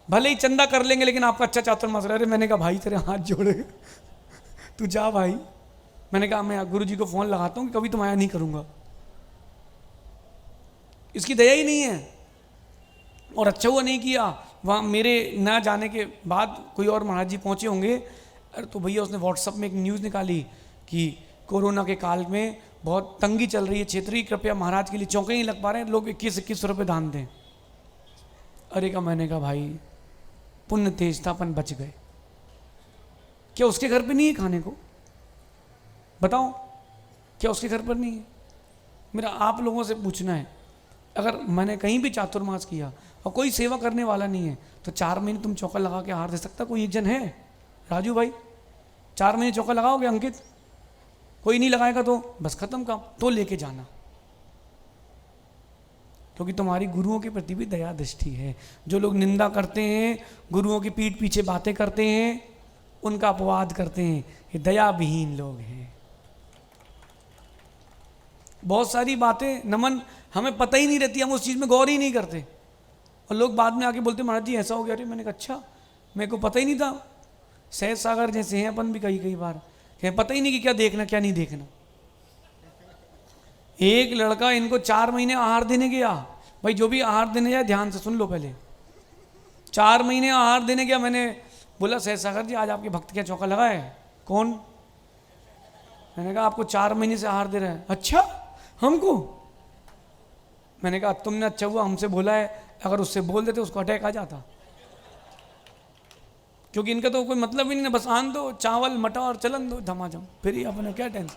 भले ही चंदा कर लेंगे लेकिन आपका अच्छा चातुर्मास। अरे मैंने कहा भाई तेरे हाथ जोड़े तू जा भाई। मैंने कहा मैं गुरु जी को फ़ोन लगाता हूँ कि कभी तुम्हारा नहीं करूँगा, इसकी दया ही नहीं है। और अच्छा हुआ नहीं किया, वहाँ मेरे ना जाने के बाद कोई और महाराज जी पहुँचे होंगे। अरे तो भैया उसने व्हाट्सअप में एक न्यूज़ निकाली कि कोरोना के काल में बहुत तंगी चल रही है क्षेत्रीय, कृपया महाराज के लिए चौके नहीं लग पा रहे हैं, लोग 21-21 रुपये दान दें। अरे का मैंने कहा भाई पुण्य तेज था, अपन बच गए। क्या उसके घर पे नहीं है खाने को? बताओ क्या उसके घर पर नहीं है? मेरा आप लोगों से पूछना है, अगर मैंने कहीं भी चातुर्मास किया और कोई सेवा करने वाला नहीं है तो 4 महीने तुम चौका लगा के आहार दे सकता कोई एक जन है? राजू भाई 4 महीने चौका लगाओगे? अंकित कोई नहीं लगाएगा तो बस खत्म काम। तो लेके जाना, क्योंकि तुम्हारी गुरुओं के प्रति भी दया दृष्टि है। जो लोग निंदा करते हैं, गुरुओं की पीठ पीछे बातें करते हैं, उनका अपवाद करते हैं, ये दया विहीन लोग हैं। बहुत सारी बातें नमन हमें पता ही नहीं रहती, हम उस चीज़ में गौर ही नहीं करते। और लोग बाद में आके बोलते महाराज जी ऐसा हो गया। अरे मैंने कहा अच्छा, मेरे को पता ही नहीं था। सहज सागर जैसे हैं अपन भी कई कई बार, पता ही नहीं कि क्या देखना क्या नहीं देखना। एक लड़का इनको 4 महीने आहार देने गया। भाई जो भी आहार देने जाए ध्यान से सुन लो पहले। 4 महीने आहार देने गया। मैंने बोला सहज सागर जी आज आपके भक्त क्या चौका लगा है? कौन? मैंने कहा आपको 4 महीने से आहार दे रहे हैं। अच्छा हमको? मैंने कहा तुमने अच्छा हुआ हमसे बोला है, अगर उससे बोल देते उसको अटैक आ जाता। क्योंकि इनका तो कोई मतलब ही नहीं, बस आन दो चावल मटा और चलन दो धमाधम, फिर ही अपने क्या टेंशन।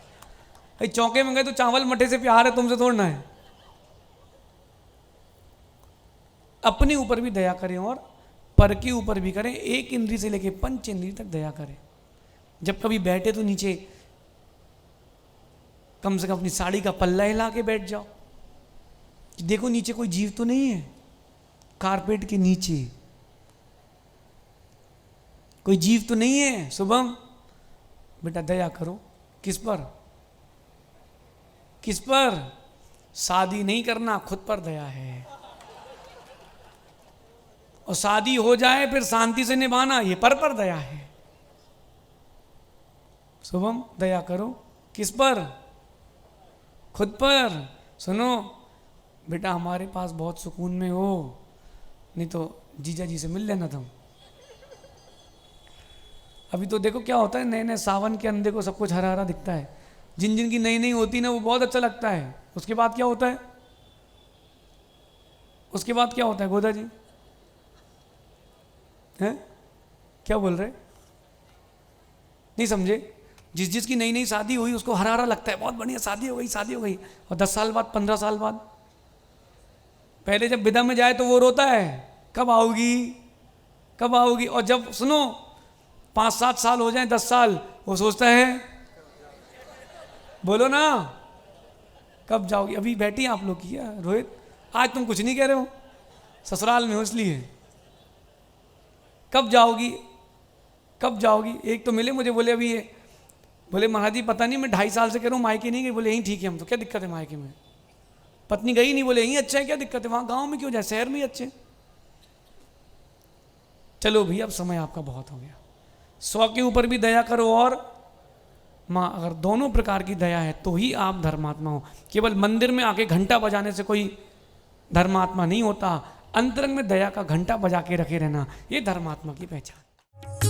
भाई चौके में गए तो चावल मठे से प्यार है, तुमसे तोड़ना है। अपने ऊपर भी दया करें और पर के ऊपर भी करें। एक इंद्री से लेके 5 इंद्री तक दया करें। जब कभी बैठे तो नीचे कम से कम अपनी साड़ी का पल्ला हिला के बैठ जाओ कि देखो नीचे कोई जीव तो नहीं है, कारपेट के नीचे कोई जीव तो नहीं है। शुभम बेटा दया करो। किस पर? किस पर? शादी नहीं करना, खुद पर दया है। और शादी हो जाए फिर शांति से निभाना, ये पर दया है। शुभम दया करो। किस पर? खुद पर। सुनो बेटा हमारे पास बहुत सुकून में हो, नहीं तो जीजा जी से मिल लेना तुम। अभी तो देखो क्या होता है, नए नए सावन के अंधे को सब कुछ हरा हरा दिखता है। जिन जिन की नई नई होती ना वो बहुत अच्छा लगता है। उसके बाद क्या होता है? उसके बाद क्या होता है गोदा जी? हैं क्या बोल रहे? नहीं समझे? जिस जिसकी नई नई शादी हुई उसको हरा हरा लगता है, बहुत बढ़िया शादी हो गई शादी हो गई। और 10 साल बाद 15 साल बाद पहले जब विदा में जाए तो वो रोता है कब आओगी कब आओगी। और जब सुनो 5-7 साल हो जाए 10 साल, वो सोचता है बोलो ना कब जाओगी। अभी बैठी आप लोग की रोहित, आज तुम कुछ नहीं कह रहे हो, ससुराल में हो इसलिए। कब जाओगी कब जाओगी? एक तो मिले मुझे, बोले अभी ये, बोले महाराज जी पता नहीं मैं 2.5 साल से कह रहा हूँ मायके नहीं गई। बोले यहीं ठीक है हम तो, क्या दिक्कत है मायके में? पत्नी गई नहीं, बोले यहीं अच्छा है, क्या दिक्कत है? वहाँ गांव में क्यों जाए, शहर में ही अच्छे। चलो भैया अब समय आपका बहुत हो गया। 100 के ऊपर भी दया करो और माँ, अगर दोनों प्रकार की दया है तो ही आप धर्मात्मा हो। केवल मंदिर में आके घंटा बजाने से कोई धर्मात्मा नहीं होता। अंतरंग में दया का घंटा बजा के रखे रहना, ये धर्मात्मा की पहचान।